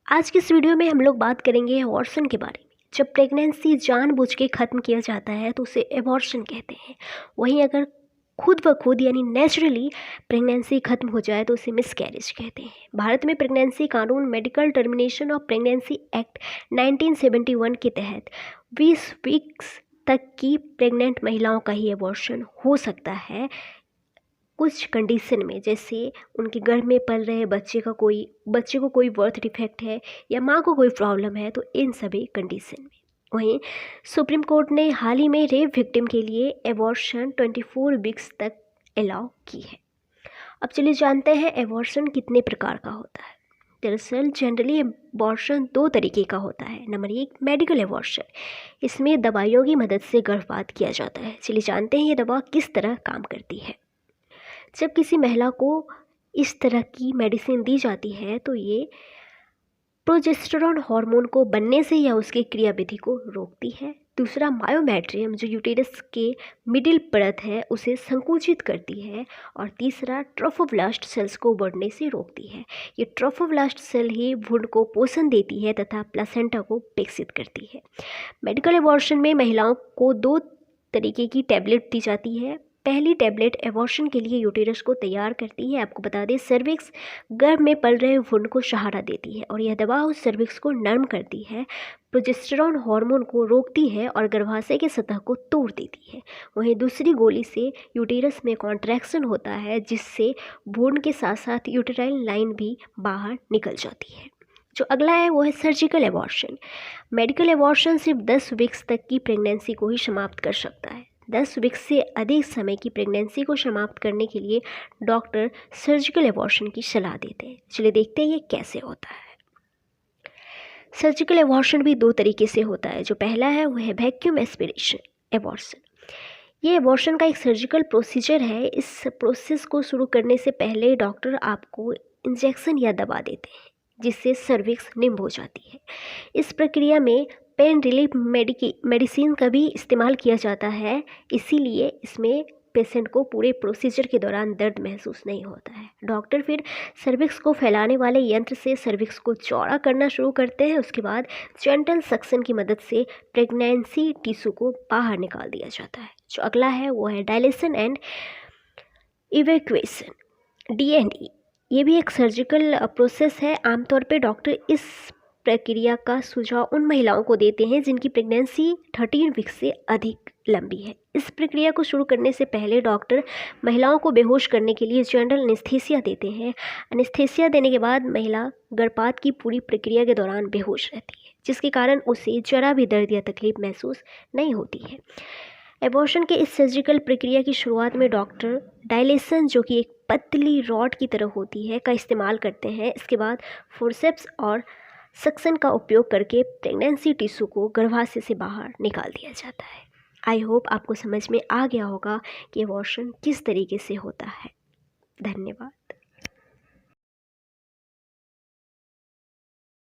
आज की इस वीडियो में हम लोग बात करेंगे अबॉर्शन के बारे में। जब प्रेगनेंसी जानबूझ के ख़त्म किया जाता है तो उसे अबॉर्शन कहते हैं। वहीं अगर खुद ब खुद यानी नेचुरली प्रेगनेंसी ख़त्म हो जाए तो उसे मिसकैरेज कहते हैं। भारत में प्रेगनेंसी कानून medical termination of pregnancy act 1971 के तहत 20 वीक्स तक की प्रेग्नेंट महिलाओं का ही अबॉर्शन हो सकता है कुछ कंडीशन में, जैसे उनके गर्भ में पल रहे बच्चे को कोई बर्थ डिफेक्ट है या माँ को कोई प्रॉब्लम है, तो इन सभी कंडीशन में। वहीं सुप्रीम कोर्ट ने हाल ही में रेप विक्टिम के लिए एबॉर्शन 24 वीक्स तक अलाउ की है। अब चलिए जानते हैं एबॉर्शन कितने प्रकार का होता है। दरअसल जनरली एबॉर्शन 2 तरीके का होता है। नंबर 1 मेडिकल एबॉर्शन, इसमें दवाइयों की मदद से गर्भपात किया जाता है। चलिए जानते हैं ये दवा किस तरह काम करती है। जब किसी महिला को इस तरह की मेडिसिन दी जाती है तो ये प्रोजेस्टेरोन हार्मोन को बनने से या उसकी क्रियाविधि को रोकती है। दूसरा मायोमेट्रियम, जो यूटेरस के मिडिल परत है उसे संकुचित करती है। और तीसरा ट्रोफोब्लास्ट सेल्स को बढ़ने से रोकती है। ये ट्रोफोब्लास्ट सेल ही भ्रूण को पोषण देती है तथा प्लेसेंटा को विकसित करती है। मेडिकल एबॉर्शन में महिलाओं को 2 तरीके की टैबलेट दी जाती है। पहली टैबलेट एबॉर्शन के लिए यूटेरस को तैयार करती है। आपको बता दें, सर्विक्स गर्भ में पल रहे भ्रूण को सहारा देती है और यह दवा उस सर्विक्स को नर्म करती है, प्रोजेस्टेरोन हार्मोन को रोकती है और गर्भाशय की सतह को तोड़ देती है। वहीं दूसरी गोली से यूटेरस में कॉन्ट्रैक्शन होता है, जिससे भ्रूण के साथ साथ यूटेराइन लाइन भी बाहर निकल जाती है। जो अगला है वो है सर्जिकल एबॉर्शन। मेडिकल एबॉर्शन सिर्फ 10 वीक्स तक की प्रेगनेंसी को ही समाप्त कर सकता है। 10 वीक्स से अधिक समय की प्रेगनेंसी को समाप्त करने के लिए डॉक्टर सर्जिकल एबॉर्शन की सलाह देते हैं। चलिए देखते हैं ये कैसे होता है। सर्जिकल एबॉर्शन भी 2 तरीके से होता है। जो पहला है वो है वैक्यूम एस्पिरेशन एबॉर्शन। ये एबॉर्शन का एक सर्जिकल प्रोसीजर है। इस प्रोसेस को शुरू करने से पहले डॉक्टर आपको इंजेक्शन या दवा देते हैं, जिससे सर्विक्स निम्ब हो जाती है। इस प्रक्रिया में पेन रिलीफ मेडिसिन का भी इस्तेमाल किया जाता है, इसीलिए इसमें पेशेंट को पूरे प्रोसीजर के दौरान दर्द महसूस नहीं होता है। डॉक्टर फिर सर्विक्स को फैलाने वाले यंत्र से सर्विक्स को चौड़ा करना शुरू करते हैं। उसके बाद जेंटल सक्शन की मदद से प्रेगनेंसी टिश्यू को बाहर निकाल दिया जाता है। जो अगला है वो है डायलेशन एंड इवैक्यूएशन, DNE। ये भी एक सर्जिकल प्रोसेस है। आमतौर पे डॉक्टर इस प्रक्रिया का सुझाव उन महिलाओं को देते हैं जिनकी प्रेगनेंसी 13 वीक्स से अधिक लंबी है। इस प्रक्रिया को शुरू करने से पहले डॉक्टर महिलाओं को बेहोश करने के लिए जनरल एनेस्थीसिया देते हैं। एनेस्थीसिया देने के बाद महिला गर्भपात की पूरी प्रक्रिया के दौरान बेहोश रहती है, जिसके कारण उसे जरा भी दर्द या तकलीफ महसूस नहीं होती है। एबॉर्शन के इस सर्जिकल प्रक्रिया की शुरुआत में डॉक्टर डायलेशन, जो कि एक पतली रॉड की तरह होती है, का इस्तेमाल करते हैं। इसके बाद फोर्सेप्स और सक्शन का उपयोग करके प्रेगनेंसी टिश्यू को गर्भाशय से बाहर निकाल दिया जाता है। आई होप आपको समझ में आ गया होगा कि एबॉर्शन किस तरीके से होता है। धन्यवाद।